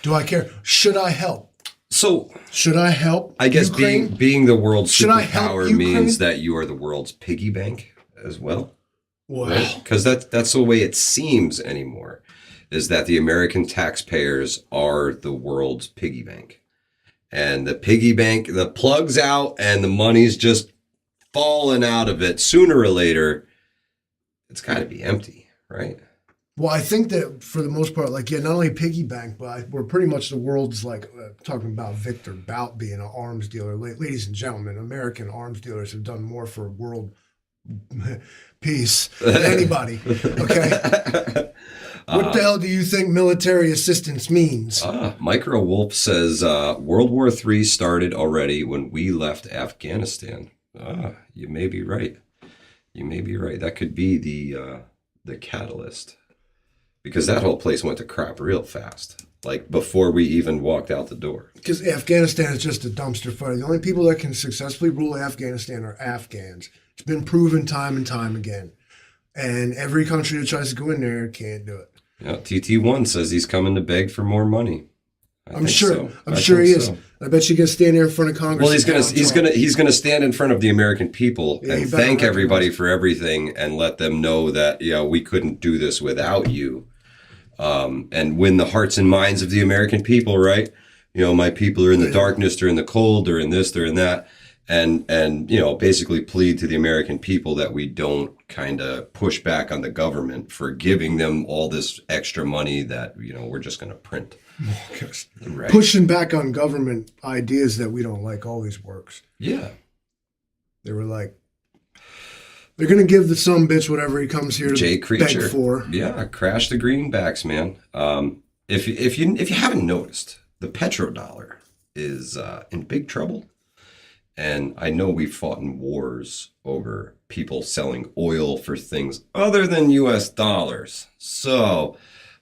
Do I care? Should I help? So... Should I help I guess Ukraine? being the world's superpower means that you are the world's piggy bank as well. Wow. Right? Because that's the way it seems anymore, is that the American taxpayers are the world's piggy bank. And the piggy bank, the plug's out and the money's just falling out of it. Sooner or later, it's got to be empty, right? Well, I think that for the most part, like, yeah, not only piggy bank, but we're pretty much the world's like talking about Victor Bout being an arms dealer. Ladies and gentlemen, American arms dealers have done more for world peace than anybody. Okay. What the hell do you think military assistance means? Micro Wolf says World War III started already when we left Afghanistan. You may be right. You may be right. That could be the catalyst, because that whole place went to crap real fast. Like before we even walked out the door. Because Afghanistan is just a dumpster fire. The only people that can successfully rule Afghanistan are Afghans. It's been proven time and time again. And every country that tries to go in there can't do it. Yeah, TT1 says he's coming to beg for more money. I'm sure he is. I bet you can stand there in front of Congress. Well, he's gonna stand in front of the American people and thank everybody for everything and let them know that we couldn't do this without you, and win the hearts and minds of the American people. Right? My people are in the darkness, they're in the cold, they're in this, they're in that. And basically plead to the American people that we don't kind of push back on the government for giving them all this extra money that, we're just going to print. Right. Pushing back on government ideas that we don't like always works. Yeah. They were like, they're going to give the son bitch whatever he comes here to beg for. Yeah, crash the greenbacks, man. If you haven't noticed, the petrodollar is in big trouble. And I know we fought in wars over people selling oil for things other than U.S. dollars. So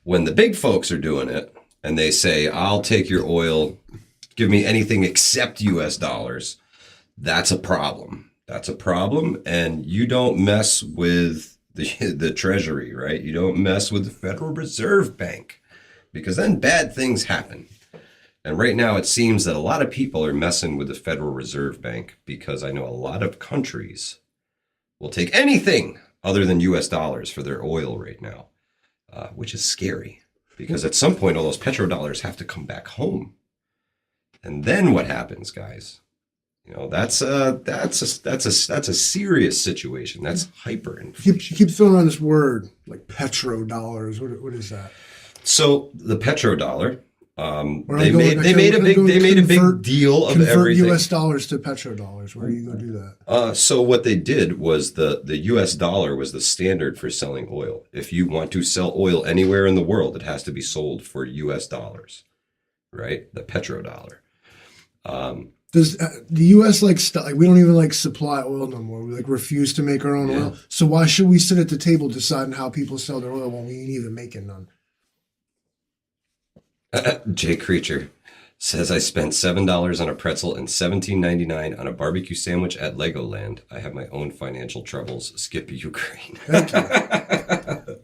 when the big folks are doing it and they say, I'll take your oil, give me anything except U.S. dollars, that's a problem. That's a problem. And you don't mess with the Treasury, right? You don't mess with the Federal Reserve Bank, because then bad things happen. And right now, it seems that a lot of people are messing with the Federal Reserve Bank, because I know a lot of countries will take anything other than U.S. dollars for their oil right now, which is scary, because at some point, all those petrodollars have to come back home. And then what happens, guys? You know, that's a serious situation. That's hyperinflation. Keep throwing around this word like petrodollars. What is that? So the petrodollar, they going- made a big deal of Convert everything. U.S. dollars to petrodollars. Where are you going to do that? So what they did was the U.S. dollar was the standard for selling oil. If you want to sell oil anywhere in the world, it has to be sold for U.S. dollars, right? The petrodollar. Does the U.S. like we don't even like supply oil no more? We like refuse to make our own oil. So why should we sit at the table deciding how people sell their oil when we ain't even making none? Jay Creature says, I spent $7 on a pretzel and $17.99 on a barbecue sandwich at Legoland. I have my own financial troubles. Skip Ukraine. Thank you.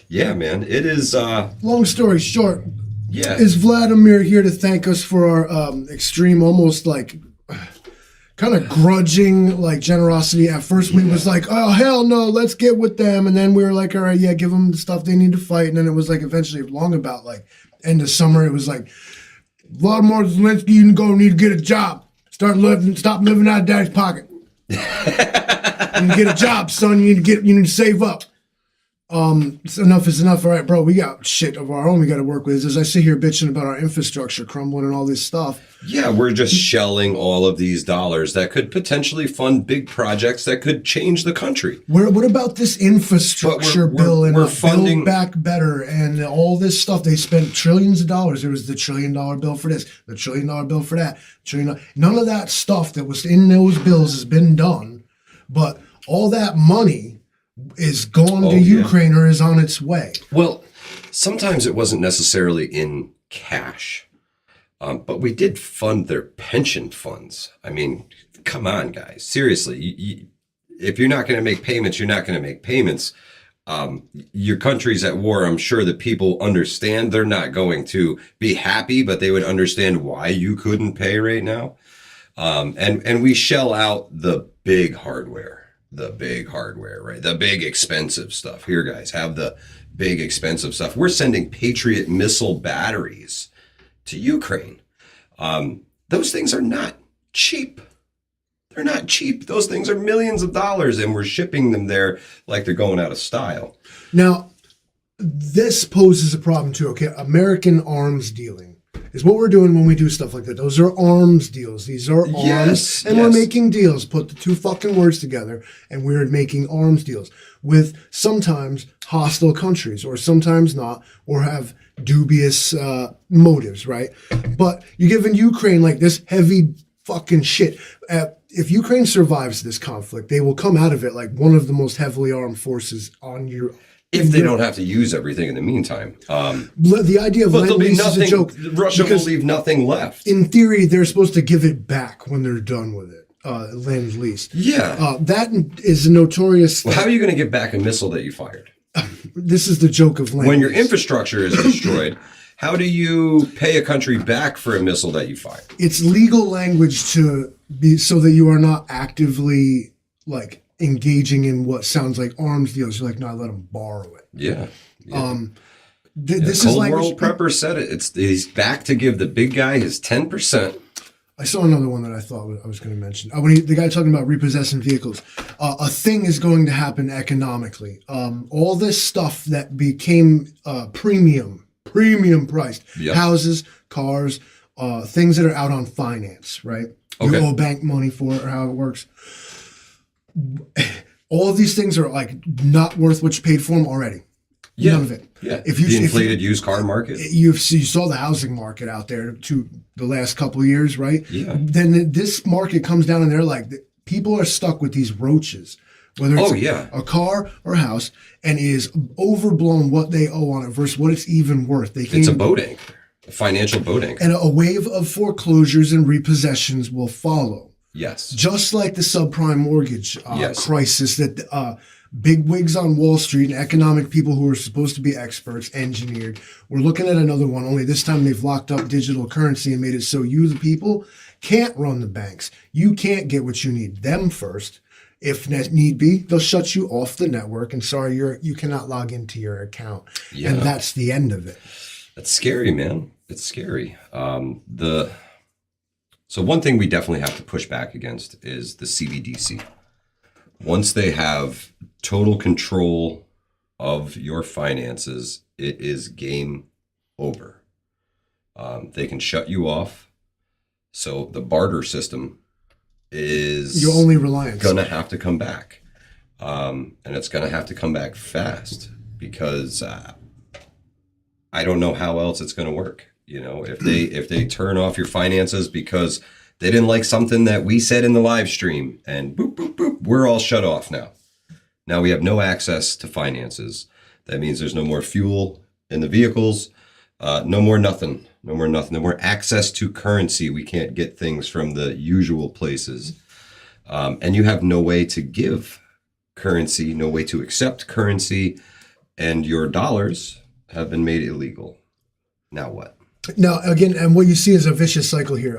Yeah, man. It is... Long story short, yeah. is Vladimir here to thank us for our extreme, almost like kind of grudging like generosity? At first we was like, oh, hell no, let's get with them. And then we were like, all right, yeah, give them the stuff they need to fight. And then it was like eventually long about like end of summer, it was like, Vladimir Zelensky, you need to get a job. Stop living out of daddy's pocket. You need to get a job, son. You need to save up. Enough is enough. All right, bro, we got shit of our own we got to work with. As I sit here bitching about our infrastructure crumbling and all this stuff. Yeah, we're just shelling all of these dollars that could potentially fund big projects that could change the country. What about this infrastructure bill and we're funding Build Back Better and all this stuff? They spent trillions of dollars. There was the $1 trillion bill for this, the $1 trillion bill for that. None of that stuff that was in those bills has been done, but all that money is going to Ukraine or is on its way. Well, sometimes it wasn't necessarily in cash, but we did fund their pension funds. I mean, come on, guys. Seriously, if you're not going to make payments, you're not going to make payments. Your country's at war. I'm sure that people understand. They're not going to be happy, but they would understand why you couldn't pay right now. And we shell out the big hardware. Right? The big expensive stuff. Here, guys, have the big expensive stuff. We're sending Patriot missile batteries to Ukraine. Those things are not cheap. They're not cheap. Those things are millions of dollars, and we're shipping them there like they're going out of style. Now, this poses a problem too, okay? American arms dealing is what we're doing when we do stuff like that. Those are arms deals. These are arms. And we're making deals. Put the two fucking words together, and we're making arms deals with sometimes hostile countries, or sometimes not, or have dubious motives, right? But you're giving Ukraine like this heavy fucking shit. If Ukraine survives this conflict, they will come out of it like one of the most heavily armed forces on your... If they don't have to use everything in the meantime. The idea of Lend-Lease is a joke. Russia will leave nothing left. In theory, they're supposed to give it back when they're done with it. Lend-Lease. Yeah. That is a notorious... Well, how are you going to get back a missile that you fired? This is the joke of Lend-Lease. When your infrastructure is destroyed, how do you pay a country back for a missile that you fired? It's legal language to be so that you are not actively like engaging in what sounds like arms deals. You're like, no, let them borrow it. Yeah. This Cold is language. World Prepper said it. He's back to give the big guy his 10%. I saw another one that I thought I was going to mention. The guy talking about repossessing vehicles. A thing is going to happen economically. All this stuff that became premium priced. Yep. Houses, cars, things that are out on finance, right? Okay. You owe bank money for it or how it works. All of these things are like not worth what you paid for them already. Yeah. None of it. Yeah. The inflated used car market. You saw the housing market out there to the last couple of years, right? Yeah. Then this market comes down and they're like, people are stuck with these roaches, whether it's a car or a house, and it is overblown what they owe on it versus what it's even worth. It's a boat anchor, a financial boat anchor. And a wave of foreclosures and repossessions will follow. Yes. Just like the subprime mortgage crisis that big wigs on Wall Street and economic people who are supposed to be experts engineered. We're looking at another one, only this time they've locked up digital currency and made it so you, the people, can't run the banks. You can't get what you need. Them first. If need be, they'll shut you off the network and sorry, you cannot log into your account. Yeah. And that's the end of it. That's scary, man. It's scary. So one thing we definitely have to push back against is the CBDC. Once they have total control of your finances, it is game over. They can shut you off. So the barter system is your only reliance. Going to have to come back. And it's going to have to come back fast because I don't know how else it's going to work. You know, if they turn off your finances because they didn't like something that we said in the live stream and boop, boop, boop, we're all shut off now. Now we have no access to finances. That means there's no more fuel in the vehicles. No more nothing. No more access to currency. We can't get things from the usual places. And you have no way to give currency, no way to accept currency, and your dollars have been made illegal. Now what? Now, again, and what you see is a vicious cycle here.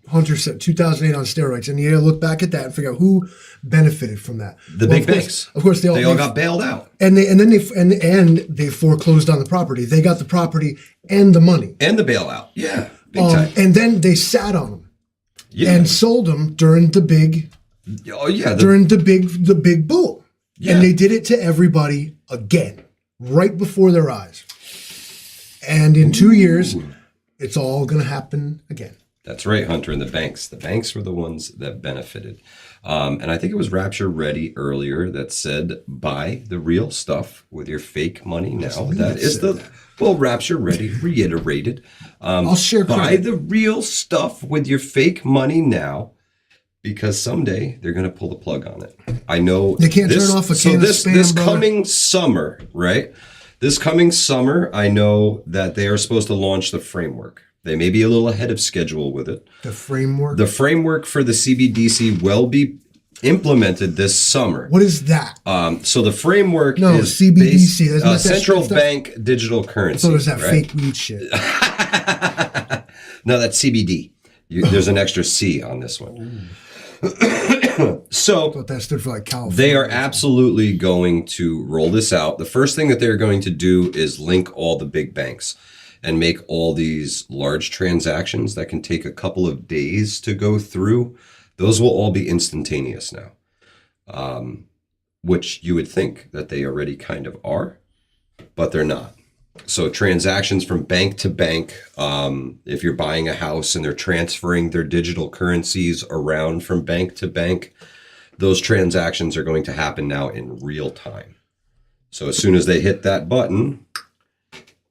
Hunter said 2008 on steroids, and you gotta look back at that and figure out who benefited from that. The big banks. Of course, they all got bailed out, and they foreclosed on the property. They got the property and the money and the bailout. Yeah, big time. And then they sat on them Yeah. and sold them during the big. Oh yeah, during the big boom, Yeah. and they did it to everybody again, right before their eyes. And in 2 years, it's all going to happen again. That's right, Hunter. And the banks were the ones that benefited. And I think it was Rapture Ready earlier that said, buy the real stuff with your fake money now. That is Rapture Ready reiterated. I'll share buy credit. the real stuff with your fake money now, because someday they're going to pull the plug on it. I know they can't turn off a can of Spam, this brother. coming summer, right? This coming summer, I know that they are supposed to launch the framework. They may be a little ahead of schedule with it. The framework? The framework for the CBDC will be implemented this summer. What is that? So the framework is CBDC. That's not central that bank digital currency. So there's that right? fake weed shit. No, that's CBD. There's an extra C on this one. So I thought that stood for like California. they are absolutely going to roll this out. The first thing that they're going to do is link all the big banks and make all these large transactions that can take a couple of days to go through. Those will all be instantaneous now, which you would think that they already kind of are, but they're not. So transactions from bank to bank, if you're buying a house and they're transferring their digital currencies around from bank to bank, those transactions are going to happen now in real time. So as soon as they hit that button,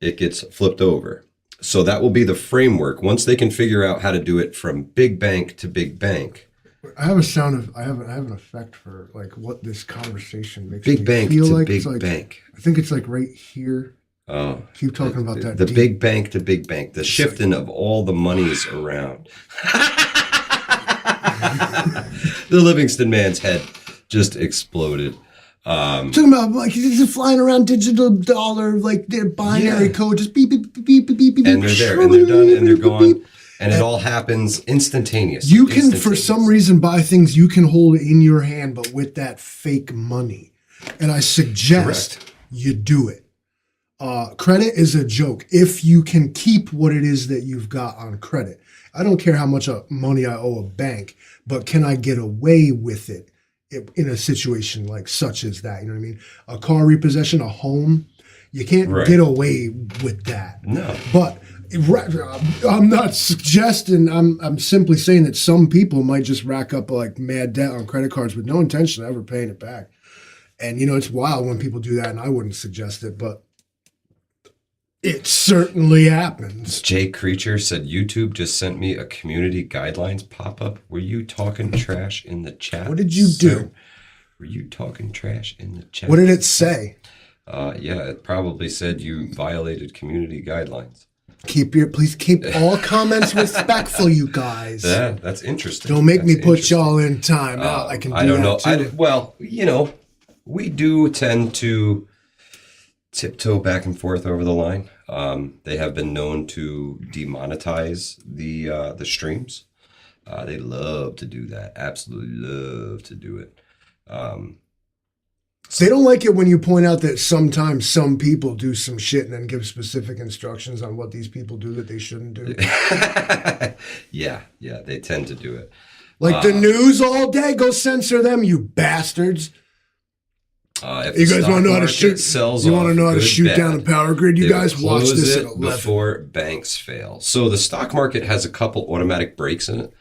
it gets flipped over. So that will be the framework. Once they can figure out how to do it from big bank to big bank. I have I have an effect for like what this conversation makes Big me bank feel to like. big It's like, bank. I think it's like right here. Oh, Keep talking about that. The deep. big bank to big bank, the shifting of all the monies around. The Livingston man's head just exploded. Talking about like he's flying around digital dollar, like their binary code, just beep, beep, beep, beep, beep, beep, And they're there, and they're done, and they're gone. And it all happens instantaneously. You can, for some reason, buy things you can hold in your hand, but with that fake money. And I suggest you do it. Credit is a joke. If you can keep what it is that you've got on credit. I don't care how much money I owe a bank, but can I get away with it in a situation like such as that? You know what I mean? A car repossession, a home, you can't get away with that. No. But I'm not suggesting, I'm simply saying that some people might just rack up like mad debt on credit cards with no intention of ever paying it back. And, you know, it's wild when people do that, and I wouldn't suggest it, but it certainly happens. Jay Creature said, YouTube just sent me a community guidelines pop-up. Were you talking trash in the chat? What did you do? Were you talking trash in the chat? What did it say? Yeah, it probably said you violated community guidelines. Please keep all comments respectful, you guys. Yeah, that's interesting. Don't make me put y'all in time out. I can do I don't that know. too. Well, you know, we do tend to tiptoe back and forth over the line. They have been known to demonetize the streams. They love to do that. Absolutely love to do it. They don't like it when you point out that sometimes some people do some shit and then give specific instructions on what these people do that they shouldn't do. Yeah, they tend to do it. Like the news all day, go censor them, you bastards. If You the guys stock want to know how to market shoot? sells You off, want to know how to good, shoot bad, down a power grid? You they guys will watch close this at it 11. before banks fail. So the stock market has a couple automatic breaks in it.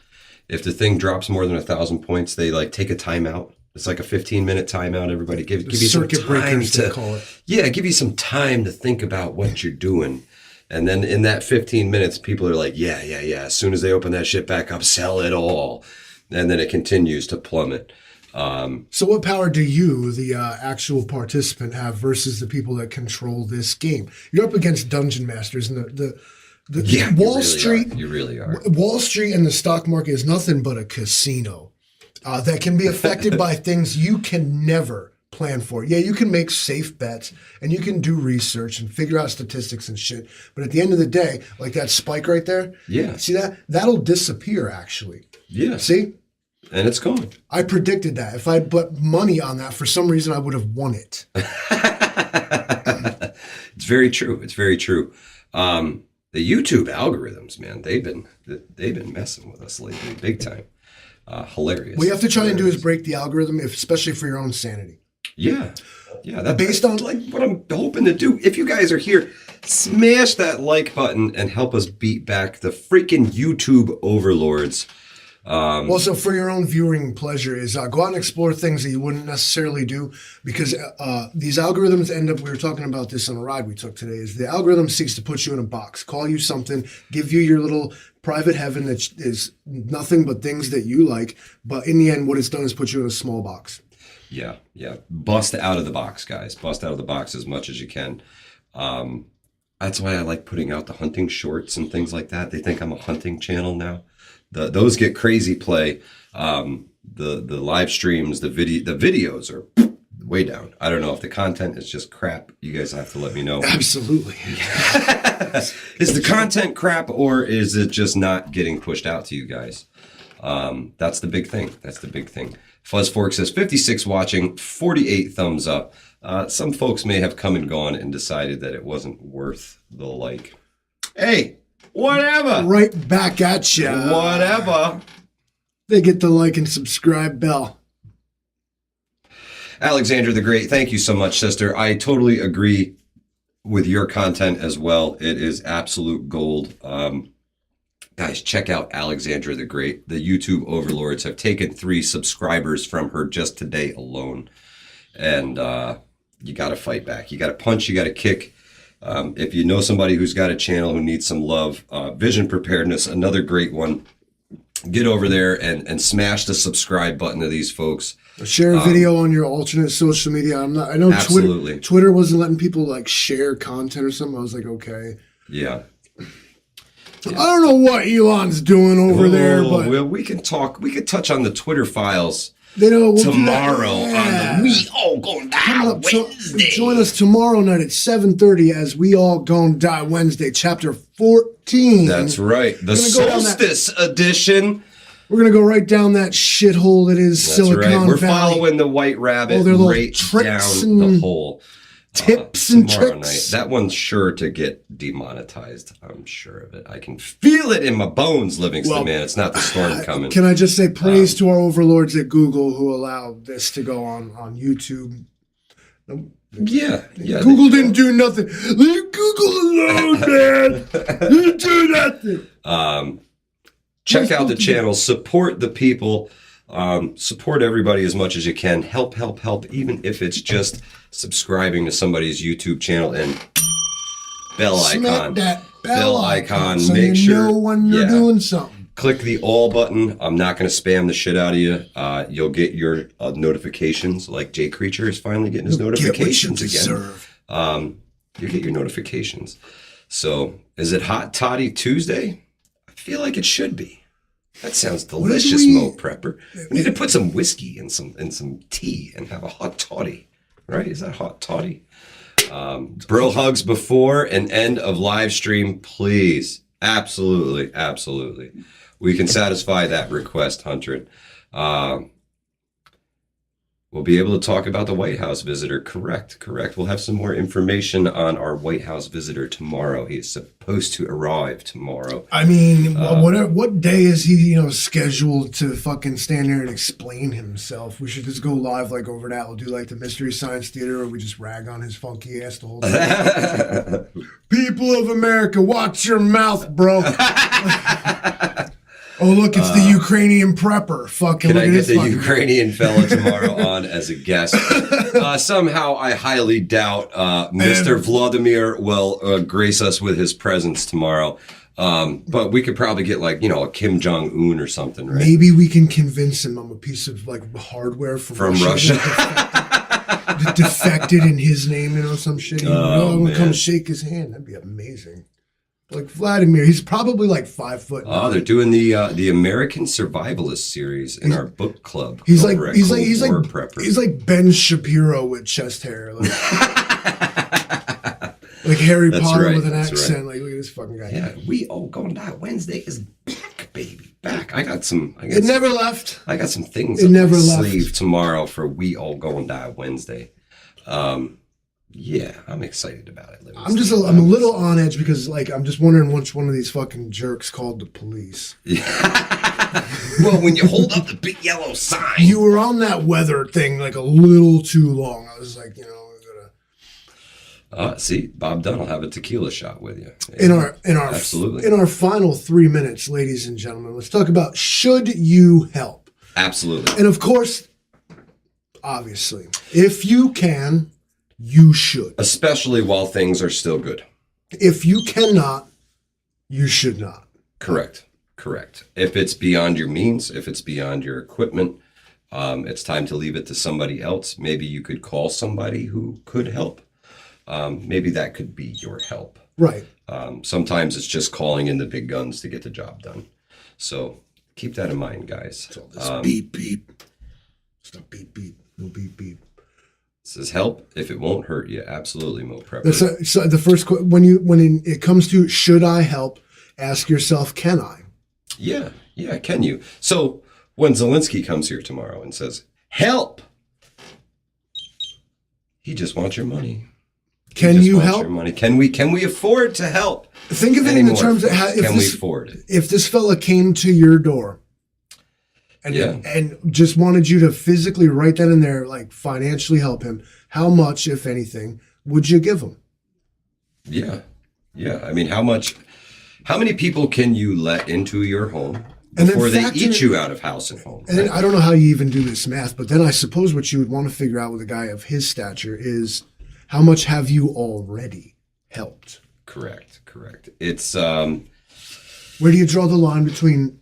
If the thing drops more than 1,000 points, they like take a timeout. It's like a 15-minute timeout. Everybody give you some circuit time breakers, to they call it. Yeah, give you some time to think about what you're doing. And then in that 15 minutes, people are like, yeah. As soon as they open that shit back up, sell it all. And then it continues to plummet. So what power do you, the actual participant, have versus the people that control this game? You're up against dungeon masters, and the Wall Street. You really are. Wall Street and the stock market is nothing but a casino that can be affected by things you can never plan for. Yeah, you can make safe bets and you can do research and figure out statistics and shit. But at the end of the day, like that spike right there, see that? That'll disappear actually. Yeah. See? And it's gone. I predicted that. If I put money on that, for some reason I would have won it. It's very true. It's very true. The YouTube algorithms, man, they've been messing with us lately, big time. Hilarious. What you have to try and do is break the algorithm, especially for your own sanity. Yeah. That's on like what I'm hoping to do. If you guys are here, smash that like button and help us beat back the freaking YouTube overlords. Also, for your own viewing pleasure, is go out and explore things that you wouldn't necessarily do, because these algorithms end up, we were talking about this on a ride we took today, is the algorithm seeks to put you in a box, call you something, give you your little private heaven that is nothing but things that you like, but in the end, what it's done is put you in a small box. Yeah. Bust out of the box, guys. Bust out of the box as much as you can. That's why I like putting out the hunting shorts and things like that. They think I'm a hunting channel now. Those get crazy play. The live streams, the videos are way down. I don't know if the content is just crap. You guys have to let me know. Absolutely. Is the content crap, or is it just not getting pushed out to you guys? That's the big thing. Fuzzfork says 56 watching, 48 thumbs up. Some folks may have come and gone and decided that it wasn't worth the like. Hey, whatever. Right back at you. Whatever. They get the like and subscribe bell. Alexandra the Great, thank you so much, sister. I totally agree with your content as well. It is absolute gold. Guys, check out Alexandra the Great. The YouTube overlords have taken 3 subscribers from her just today alone. And you got to fight back. You got to punch, you got to kick. If you know somebody who's got a channel who needs some love, Vision Preparedness, another great one. Get over there and smash the subscribe button to these folks. Share a video on your alternate social media. I know absolutely. Twitter wasn't letting people like share content or something. I was like, okay. Yeah. I don't know what Elon's doing over there, but well, we can talk. We could touch on the Twitter files we'll tomorrow on the We All Gonna Die Wednesday. Join us tomorrow night at 7:30 as We All Gonna Die Wednesday, chapter 14. That's right. The Solstice edition. We're going to go right down that shithole that is Silicon Valley. We're following the White Rabbit right down the hole. Tips and tricks. Night. That one's sure to get demonetized. I'm sure of it. I can feel it in my bones, Livingston, man. It's not the storm coming. Can I just say praise to our overlords at Google who allowed this to go on YouTube? Yeah. Google didn't do nothing. Leave Google alone, man. Didn't do nothing. Check out the channel. Support the people. Support everybody as much as you can. Help, even if it's just subscribing to somebody's YouTube channel and bell icon. That bell icon. So make sure you know when you're doing something. Click the all button. I'm not going to spam the shit out of you. You'll get your notifications. Like Jay Creature is finally getting his notifications again. You get your notifications. So, is it Hot Toddy Tuesday? I feel like it should be. That sounds delicious, Mo Prepper. We need to put some whiskey in some tea and have a hot toddy. Right? Is that hot toddy? Bro hugs before and end of live stream, please. Absolutely. We can satisfy that request, Hunter. We'll be able to talk about the White House visitor. Correct. We'll have some more information on our White House visitor tomorrow. He is supposed to arrive tomorrow. I mean, what day is he, scheduled to fucking stand there and explain himself? We should just go live like over that. We'll do like the Mystery Science Theater, or we just rag on his funky ass the whole time. People of America, watch your mouth, bro. Oh, look, it's the Ukrainian prepper. Fucking Can look I at get this the fucking Ukrainian fella tomorrow on as a guest? Somehow, I highly doubt Mr. Vladimir will grace us with his presence tomorrow. But we could probably get like, a Kim Jong-un or something, right? Maybe we can convince him I'm a piece of like hardware from Russia. Defected in his name, some shit. I'm going to come shake his hand. That'd be amazing. Like Vladimir, he's probably like 5 foot. Oh, they're doing the American Survivalist series in our book club. He's like Ben Shapiro with chest hair, like Harry Potter with an accent. Like, look at this fucking guy. Yeah, We All Gonna Die Wednesday is back, baby, back. It never left. I got some things up my sleeve tomorrow for We All Gonna Die Wednesday. Yeah, I'm excited about it. I'm a little on edge because, like, I'm just wondering which one of these fucking jerks called the police. Yeah. Well, when you hold up the big yellow sign. You were on that weather thing, like, a little too long. I was like, see, Bob Dunn will have a tequila shot with you. Absolutely. In our final 3 minutes, ladies and gentlemen, let's talk about should you help? Absolutely. And, of course, obviously, if you can, you should. Especially while things are still good. If you cannot, you should not. Correct. If it's beyond your means, if it's beyond your equipment, it's time to leave it to somebody else. Maybe you could call somebody who could help. Maybe that could be your help. Right. Sometimes it's just calling in the big guns to get the job done. So keep that in mind, guys. So this beep, beep. Stop beep, beep. No beep, beep. Says help if it won't hurt you. Absolutely, Mo Prepper. So the first when it comes to should I help, ask yourself, can I? Yeah, can you? So when Zelensky comes here tomorrow and says help, he just wants your money. Can you help? Your money. Can we afford to help? Think of it in the terms of how can we afford it? If this fella came to your door. And just wanted you to physically write that in there, like financially help him. How much, if anything, would you give him? Yeah. I mean, how many people can you let into your home before they eat you out of house and home? And then, I don't know how you even do this math, but then I suppose what you would want to figure out with a guy of his stature is how much have you already helped? Correct. It's where do you draw the line between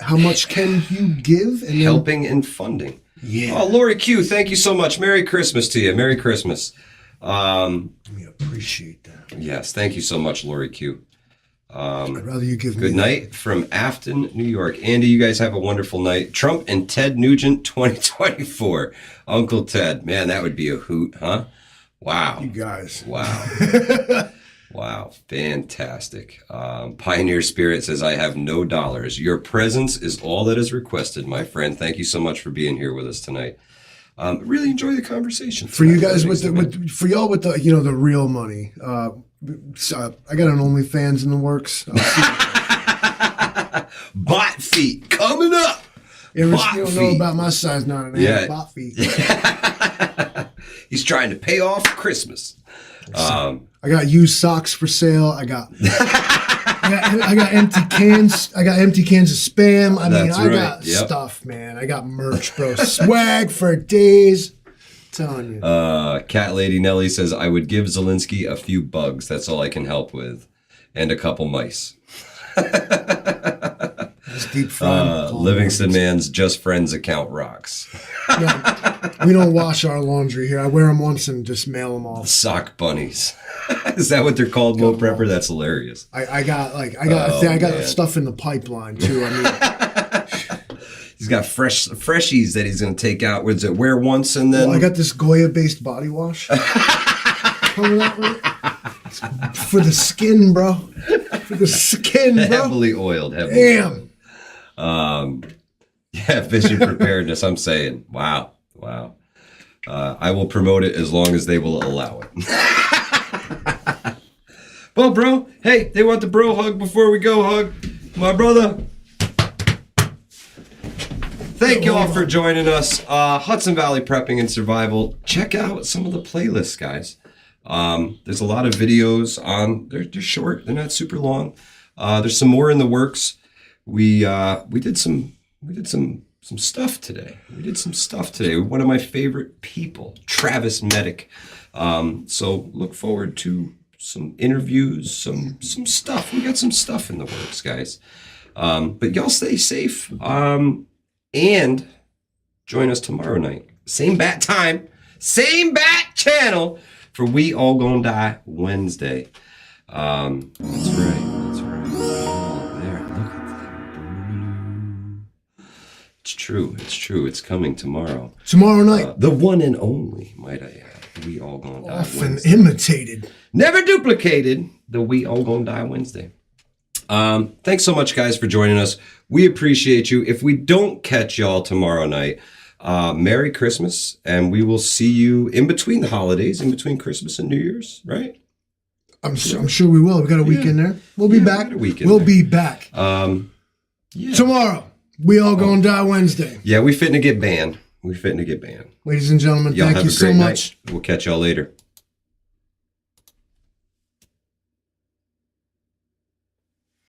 how much can you give? And helping and funding. Yeah. Oh, Lori Q, thank you so much. Merry Christmas to you. Merry Christmas. We appreciate that. Yes, thank you so much, Lori Q. I'd rather you give me good night from Afton, New York. Andy, you guys have a wonderful night. Trump and Ted Nugent 2024. Uncle Ted. Man, that would be a hoot, huh? Wow. You guys. Wow. Wow, fantastic. Pioneer Spirit says, I have no dollars. Your presence is all that is requested, my friend. Thank you so much for being here with us tonight. Really enjoy the conversation. For you guys for y'all with the the real money. I got an OnlyFans in the works. Bot feet coming up. You don't know about my size 9.5 bot feet. He's trying to pay off Christmas. I got used socks for sale. I got empty cans. I got empty cans of Spam. I got stuff, man. I got merch, bro. Swag for days. I'm telling you. Cat Lady Nelly says, I would give Zelensky a few bugs. That's all I can help with. And a couple mice. Deep fried. Livingston Man's Just Friends account rocks. No, we don't wash our laundry here. I wear them once and just mail them off. Sock bunnies. Is that what they're called, Mo Prepper? That's hilarious. I got stuff in the pipeline too. I mean, he's got freshies that he's going to take out. Where's it? Wear once and then. Well, I got this Goya-based body wash. For the skin, bro. For the skin, bro. Heavily oiled. Damn. Yeah, vision preparedness. I'm saying, wow. I will promote it as long as they will allow it. Well, bro, hey, they want the bro hug before we go. Hug my brother. Thank you all for joining us. Hudson Valley Prepping and Survival. Check out some of the playlists, guys. There's a lot of videos on. They're short. They're not super long. There's some more in the works. We did some stuff today. One of my favorite people, Travis Medic. So look forward to some interviews, some stuff. We got some stuff in the works, guys. But y'all stay safe. And join us tomorrow night. Same bat time, same bat channel for We All Gonna Die Wednesday. That's right. Oh, there, look at that. It's true. It's coming tomorrow. Tomorrow night. The one and only, might I add. We All Gonna Die Often Wednesday. imitated. Never duplicated. The We All Gonna Die Wednesday. Thanks so much, guys, for joining us. We appreciate you. If we don't catch y'all tomorrow night, Merry Christmas, and we will see you in between the holidays, in between Christmas and New Year's, right? I'm sure we will. We got a weekend there. We'll be back. We'll be back. Tomorrow, We All Gonna Die Wednesday. Yeah, we fitting to get banned. Ladies and gentlemen, Y'all thank have you a so great much. night. We'll catch y'all later.